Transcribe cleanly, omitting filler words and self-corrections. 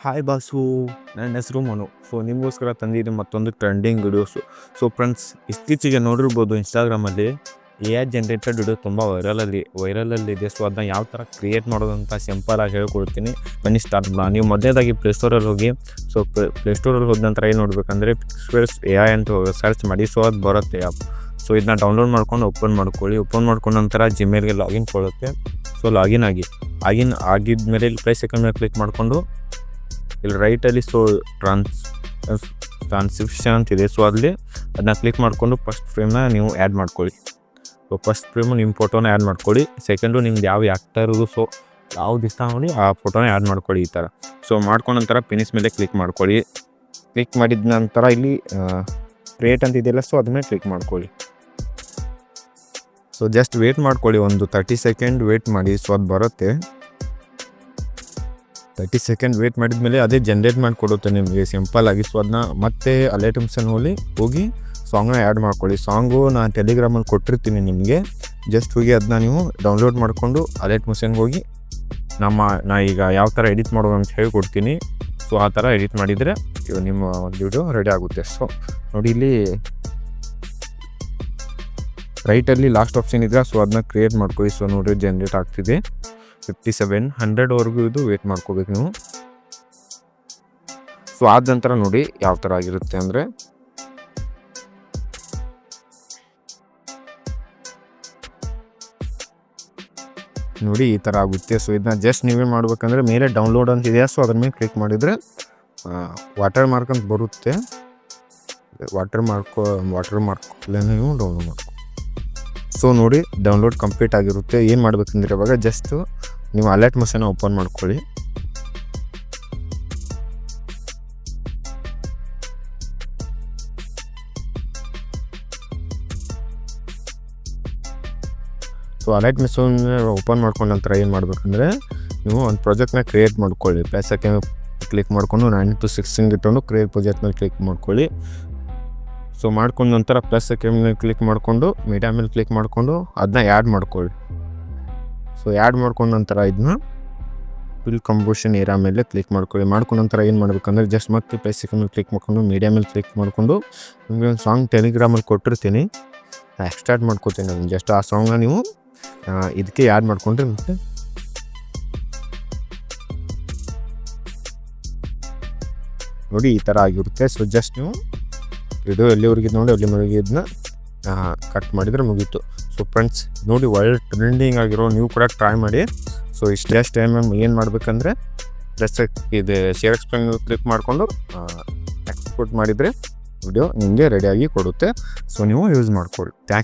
Hi boss, ನನ್ನ ಹೆಸರು ಮನು. ನಿಮಗೋಸ್ಕರ ತಂದಿದ್ದೀನಿ ಮತ್ತೊಂದು ಟ್ರೆಂಡಿಂಗ್ ವಿಡಿಯೋಸು. ಫ್ರೆಂಡ್ಸ್, ಇತ್ತೀಚೆಗೆ ನೋಡಿರ್ಬೋದು ಇನ್ಸ್ಟಾಗ್ರಾಮಲ್ಲಿ AI ಜನ್ರೇಟೆಡ್ ವಿಡಿಯೋ ತುಂಬ ವೈರಲಲ್ಲಿದೆ. ಅದನ್ನ ಯಾವ ಥರ ಕ್ರಿಯೇಟ್ ಮಾಡೋದಂತ ಸಿಂಪಲಾಗಿ ಹೇಳ್ಕೊಡ್ತೀನಿ. ಬನ್ನಿ ಸ್ಟಾರ್ಟ್ ಮಾಡೋಣ. ನೀವು ಮೊದಲನೇದಾಗಿ ಪ್ಲೇಸ್ಟೋರಲ್ಲಿ ಹೋಗಿ. ಪ್ಲೇಸ್ಟೋರಲ್ಲಿ ಹೋದ ನಂತರ ಏನು ನೋಡಬೇಕಂದ್ರೆ ಪಿಕ್ಸ್ಪೇಸ್ AI ಅಂತ ಸರ್ಚ್ ಮಾಡಿ. ಅದು ಬರುತ್ತೆ ಆ್ಯಪ್. ಇದನ್ನ ಡೌನ್ಲೋಡ್ ಮಾಡ್ಕೊಂಡು ಓಪನ್ ಮಾಡ್ಕೊಳ್ಳಿ. ಓಪನ್ ಮಾಡ್ಕೊಂಡ ನಂತರ ಜಿಮೇಲ್ಗೆ ಲಾಗಿನ್ ಕೊಡುತ್ತೆ. ಲಾಗಿನ್ ಆಗಿದ್ಮೇಲೆ ಇಲ್ಲಿ ಪ್ಲಸ್ ಐಕಾನ್ ಮೇಲೆ ಕ್ಲಿಕ್ ಮಾಡಿಕೊಂಡು ಇಲ್ಲಿ ರೈಟಲ್ಲಿ ಟ್ರಾನ್ಸ್ಕ್ರಿಪ್ಷನ್ ಅಂತಿದೆ. ಅಲ್ಲಿ ಅದನ್ನ ಕ್ಲಿಕ್ ಮಾಡಿಕೊಂಡು ಫಸ್ಟ್ ಫ್ರೇಮ್ನ ನೀವು ಆ್ಯಡ್ ಮಾಡ್ಕೊಳ್ಳಿ. ಫಸ್ಟ್ ಫ್ರೇಮು ನಿಮ್ಮ ಫೋಟೋನ ಆ್ಯಡ್ ಮಾಡ್ಕೊಳ್ಳಿ. ಸೆಕೆಂಡು ನಿಮ್ದು ಯಾವ ಆ್ಯಕ್ಟರ್ದು ಯಾವ್ದು ಇಷ್ಟ ನೋಡಿ ಆ ಫೋಟೋನ ಆ್ಯಡ್ ಮಾಡ್ಕೊಳ್ಳಿ ಈ ಥರ. ಮಾಡ್ಕೊಂಡ ನಂತರ ಫಿನಿಶ್ ಮೇಲೆ ಕ್ಲಿಕ್ ಮಾಡ್ಕೊಳ್ಳಿ. ಕ್ಲಿಕ್ ಮಾಡಿದ ನಂತರ ಇಲ್ಲಿ ಕ್ರಿಯೇಟ್ ಅಂತ ಇದೆಯಲ್ಲ, ಅದನ್ನೇ ಕ್ಲಿಕ್ ಮಾಡ್ಕೊಳ್ಳಿ. ಜಸ್ಟ್ ವೇಟ್ ಮಾಡ್ಕೊಳ್ಳಿ, ಒಂದು 30 ಸೆಕೆಂಡ್ ವೇಟ್ ಮಾಡಿ. ಅದು ಬರುತ್ತೆ. 30 ಸೆಕೆಂಡ್ ವೇಟ್ ಮಾಡಿದ್ಮೇಲೆ ಅದೇ ಜನ್ರೇಟ್ ಮಾಡಿಕೊಡುತ್ತೆ ನಿಮಗೆ ಸಿಂಪಲ್ ಆಗಿ. ಅದನ್ನ ಮತ್ತೆ ಅಲರ್ಟ್ ಮಿಷನ್ ಹೋಗಿ ಸಾಂಗ್ನ ಆ್ಯಡ್ ಮಾಡ್ಕೊಳ್ಳಿ. ಸಾಂಗು ನಾನು ಟೆಲಿಗ್ರಾಮಲ್ಲಿ ಕೊಟ್ಟಿರ್ತೀನಿ ನಿಮಗೆ. ಜಸ್ಟ್ ಹೋಗಿ ಅದನ್ನ ನೀವು ಡೌನ್ಲೋಡ್ ಮಾಡಿಕೊಂಡು ಅಲರ್ಟ್ ಮಿಷನ್ಗೆ ಹೋಗಿ ನಾ ಈಗ ಯಾವ ಥರ ಎಡಿಟ್ ಮಾಡೋದು ಅಂತ ಹೇಳ್ಕೊಡ್ತೀನಿ. ಆ ಥರ ಎಡಿಟ್ ಮಾಡಿದರೆ ನಿಮ್ಮ ಒಂದು ವಿಡಿಯೋ ರೆಡಿ ಆಗುತ್ತೆ. ನೋಡಿ ಇಲ್ಲಿ ರೈಟಲ್ಲಿ ಲಾಸ್ಟ್ ಆಪ್ಷನ್ ಇದ್ರೆ ಅದನ್ನ ಕ್ರಿಯೇಟ್ ಮಾಡ್ಕೊಳ್ಳಿ. ನೋಡಿರಿ ಜನ್ರೇಟ್ ಆಗ್ತಿದೆ. 5700ವರೆಗೂ ಇದು ವೇಟ್ ಮಾಡ್ಕೋಬೇಕು ನೀವು. ಆದ ನಂತರ ನೋಡಿ ಯಾವ ಥರ ಆಗಿರುತ್ತೆ ಅಂದರೆ, ನೋಡಿ ಈ ಥರ ಆಗುತ್ತೆ. ಇದನ್ನ ಜಸ್ಟ್ ನೀವೇ ಮಾಡ್ಬೇಕಂದ್ರೆ ಮೇಲೆ ಡೌನ್ಲೋಡ್ ಅಂತ ಇದೆಯಾ, ಅದ್ರ ಮೇಲೆ ಕ್ಲಿಕ್ ಮಾಡಿದರೆ ವಾಟರ್ ಮಾರ್ಕ್ ಅಂತ ಬರುತ್ತೆ. ವಾಟರ್ ಮಾರ್ಕ್ ನೀವು ಡೌನ್ಲೋಡ್ ಮಾಡ್ಕೊ. ನೋಡಿ ಡೌನ್ಲೋಡ್ ಕಂಪ್ಲೀಟ್ ಆಗಿರುತ್ತೆ. ಏನು ಮಾಡ್ಬೇಕಂದ್ರೆ ಇವಾಗ ಜಸ್ಟ್ ನೀವು ಅಲರ್ಟ್ ಮಿಷನ್ ಓಪನ್ ಮಾಡ್ಕೊಳ್ಳಿ. ಅಲರ್ಟ್ ಮಿಷನ್ ಓಪನ್ ಮಾಡ್ಕೊಂಡ ನಂತರ ಏನು ಮಾಡ್ಬೇಕಂದ್ರೆ ನೀವು ಒಂದು ಪ್ರಾಜೆಕ್ಟ್ನ ಕ್ರಿಯೇಟ್ ಮಾಡ್ಕೊಳ್ಳಿ. ಪ್ಲಸ್ಕ್ಕೆ ಕ್ಲಿಕ್ ಮಾಡಿಕೊಂಡು 9 to 16 ಇಟ್ಕೊಂಡು ಕ್ರಿಯೇಟ್ ಪ್ರಾಜೆಕ್ಟ್ ಮೇಲೆ ಕ್ಲಿಕ್ ಮಾಡ್ಕೊಳ್ಳಿ. ಮಾಡ್ಕೊಂಡ ನಂತರ ಪ್ಲಸ್ ಮೇಲೆ ಕ್ಲಿಕ್ ಮಾಡಿಕೊಂಡು ಮೀಡಿಯಾ ಮೇಲೆ ಕ್ಲಿಕ್ ಮಾಡಿಕೊಂಡು ಅದನ್ನ ಆ್ಯಡ್ ಮಾಡ್ಕೊಳ್ಳಿ. ಆ್ಯಡ್ ಮಾಡ್ಕೊಂಡ ನಂತರ ಇದನ್ನ ಫಿಲ್ ಕಂಪೋಸಿಷನ್ ಏರಿಯಾ ಮೇಲೆ ಕ್ಲಿಕ್ ಮಾಡ್ಕೊಳ್ಳಿ. ಮಾಡ್ಕೊಂಡ ನಂತರ ಏನು ಮಾಡ್ಬೇಕಂದ್ರೆ ಜಸ್ಟ್ ಮತ್ತೆ ಪ್ಲಸ್ ಮೇಲೆ ಕ್ಲಿಕ್ ಮಾಡ್ಕೊಂಡು ಮೀಡಿಯಾ ಮೇಲೆ ಕ್ಲಿಕ್ ಮಾಡಿಕೊಂಡು ನಿಮಗೆ ಒಂದು ಸಾಂಗ್ ಟೆಲಿಗ್ರಾಮಲ್ಲಿ ಕೊಟ್ಟಿರ್ತೀನಿ, ಎಕ್ಸ್ಟ್ರಾಕ್ಟ್ ಮಾಡ್ಕೊತೀನಿ. ಅದನ್ನು ಜಸ್ಟ್ ಆ ಸಾಂಗ್ನ ನೀವು ಇದಕ್ಕೆ ಆ್ಯಡ್ ಮಾಡ್ಕೊಂಡ್ರೆ ಮತ್ತೆ ನೋಡಿ ಈ ಥರ ಆಗಿರುತ್ತೆ. ಜಸ್ಟ್ ನೀವು ವಿಡಿಯೋ ಎಲ್ಲಿವರೆಗೆ ನೋಡಿ ಅಲ್ಲಿವರೆಗೆ ಇದನ್ನ ಕಟ್ ಮಾಡಿದರೆ ಮುಗೀತು. ಫ್ರೆಂಡ್ಸ್, ನೋಡಿ ಒಳ್ಳೆ ಟ್ರೆಂಡಿಂಗ್ ಆಗಿರೋ ನೀವು ಕೂಡ ಟ್ರೈ ಮಾಡಿ. ಇಷ್ಟು ಟೈಮ್ ಏನು ಮಾಡಬೇಕಂದ್ರೆ ಪ್ಲಸ್ ಇದು ಶೇರ್ ಎಕ್ಸ್ಪ್ಲೇನ್ ಕ್ಲಿಕ್ ಮಾಡಿಕೊಂಡು ಎಕ್ಸ್ಪೋರ್ಟ್ ಮಾಡಿದರೆ ವಿಡಿಯೋ ನಿಮಗೆ ರೆಡಿಯಾಗಿ ಕೊಡುತ್ತೆ. ನೀವು ಯೂಸ್ ಮಾಡ್ಕೊಳ್ಳಿ.